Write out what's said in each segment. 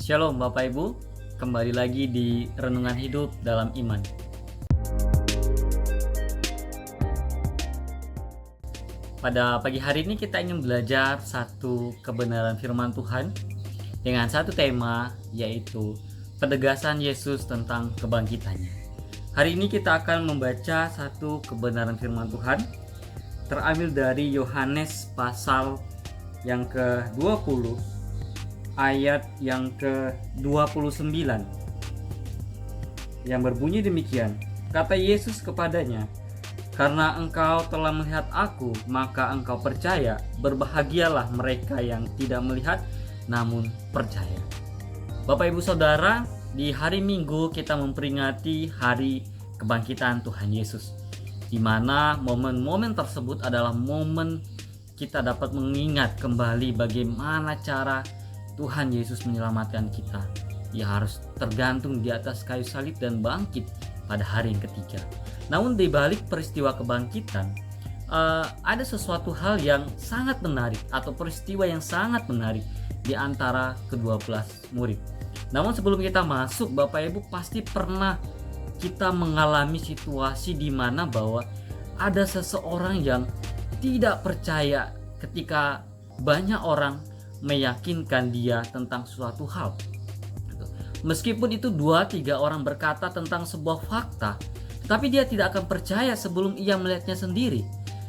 Shalom Bapak Ibu, kembali lagi di Renungan Hidup dalam Iman. Pada pagi hari ini kita ingin belajar satu kebenaran firman Tuhan dengan satu tema, yaitu penegasan Yesus tentang kebangkitannya. Hari ini kita akan membaca satu kebenaran firman Tuhan terambil dari Yohanes pasal yang ke-20 ayat yang ke-29 yang berbunyi demikian. Kata Yesus kepadanya, "Karena engkau telah melihat aku, maka engkau percaya. Berbahagialah mereka yang tidak melihat namun percaya." Bapak Ibu Saudara, di hari Minggu kita memperingati hari kebangkitan Tuhan Yesus, di mana momen-momen tersebut adalah momen kita dapat mengingat kembali bagaimana cara Tuhan Yesus menyelamatkan kita. Ia harus tergantung di atas kayu salib dan bangkit pada hari yang ketiga. Namun di balik peristiwa kebangkitan, ada sesuatu hal yang sangat menarik atau peristiwa yang sangat menarik di antara ke-12 murid. Namun sebelum kita masuk, Bapak Ibu pasti pernah kita mengalami situasi di mana bahwa ada seseorang yang tidak percaya ketika banyak orang meyakinkan dia tentang suatu hal. Meskipun itu 2-3 orang berkata tentang sebuah fakta, tapi dia tidak akan percaya sebelum ia melihatnya sendiri.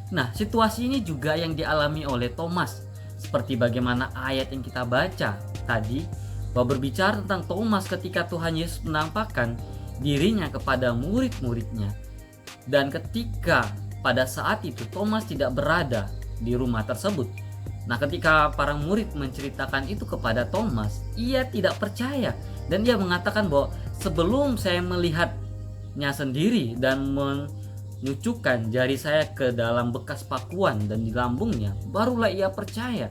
Nah, situasi ini juga yang dialami oleh Thomas. Seperti bagaimana ayat yang kita baca tadi, bahwa berbicara tentang Thomas ketika Tuhan Yesus menampakkan dirinya kepada murid-muridnya. Dan ketika pada saat itu Thomas tidak berada di rumah tersebut. Nah, ketika para murid menceritakan itu kepada Thomas, ia tidak percaya dan dia mengatakan bahwa sebelum saya melihatnya sendiri dan menyucukkan jari saya ke dalam bekas pakuan dan di lambungnya, barulah ia percaya.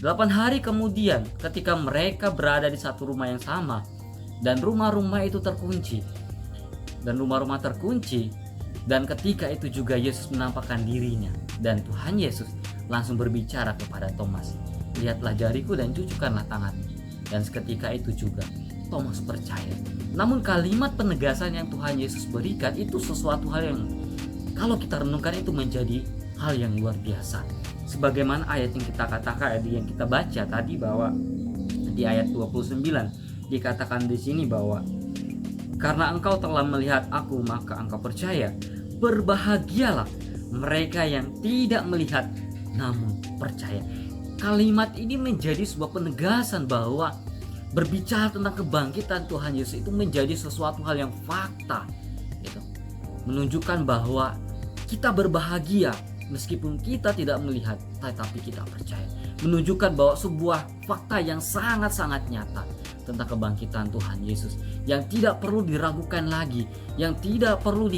8 hari kemudian ketika mereka berada di satu rumah yang sama dan rumah-rumah itu terkunci. Dan ketika itu juga Yesus menampakkan dirinya dan Tuhan Yesus langsung berbicara kepada Thomas, "Lihatlah jariku dan cucukkanlah tanganmu." Dan seketika itu juga Thomas percaya. Namun kalimat penegasan yang Tuhan Yesus berikan itu sesuatu hal yang kalau kita renungkan itu menjadi hal yang luar biasa. Sebagaimana ayat yang kita katakan, yang kita baca tadi, bahwa di ayat 29 dikatakan di sini bahwa "Karena engkau telah melihat aku, maka engkau percaya. Berbahagialah mereka yang tidak melihat namun percaya." Kalimat ini menjadi sebuah penegasan bahwa berbicara tentang kebangkitan Tuhan Yesus itu menjadi sesuatu hal yang fakta, gitu. Menunjukkan bahwa kita berbahagia meskipun kita tidak melihat, tetapi kita percaya. Menunjukkan bahwa sebuah fakta yang sangat-sangat nyata tentang kebangkitan Tuhan Yesus, yang tidak perlu diragukan lagi, yang tidak perlu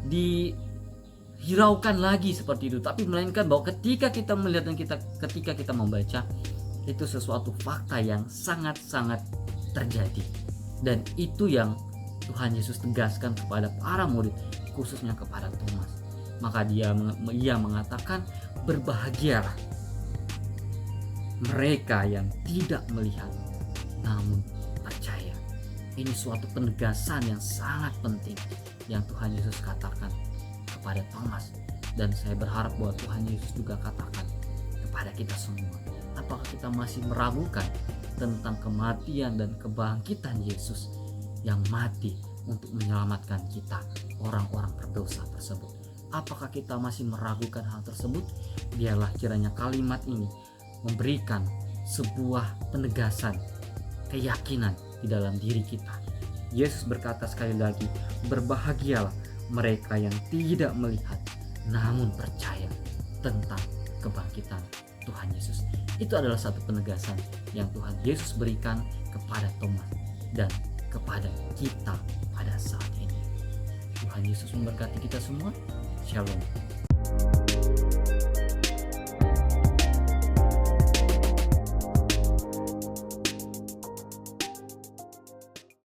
dihiraukan lagi seperti itu, tapi melainkan bahwa ketika kita melihat dan ketika kita membaca, itu sesuatu fakta yang sangat-sangat terjadi. Dan itu yang Tuhan Yesus tegaskan kepada para murid, khususnya kepada Thomas. Maka ia mengatakan, "Berbahagialah mereka yang tidak melihat namun percaya." Ini suatu penegasan yang sangat penting yang Tuhan Yesus katakan kepada Thomas, dan saya berharap bahwa Tuhan Yesus juga katakan kepada kita semua. Apakah kita masih meragukan tentang kematian dan kebangkitan Yesus yang mati untuk menyelamatkan kita, orang-orang berdosa tersebut? Apakah kita masih meragukan hal tersebut? Biarlah kiranya kalimat ini memberikan sebuah penegasan, keyakinan di dalam diri kita. Yesus berkata sekali lagi, "Berbahagialah mereka yang tidak melihat namun percaya," tentang kebangkitan Tuhan Yesus. Itu adalah satu penegasan yang Tuhan Yesus berikan kepada Thomas dan kepada kita pada saat ini. Tuhan Yesus memberkati kita semua. Shalom.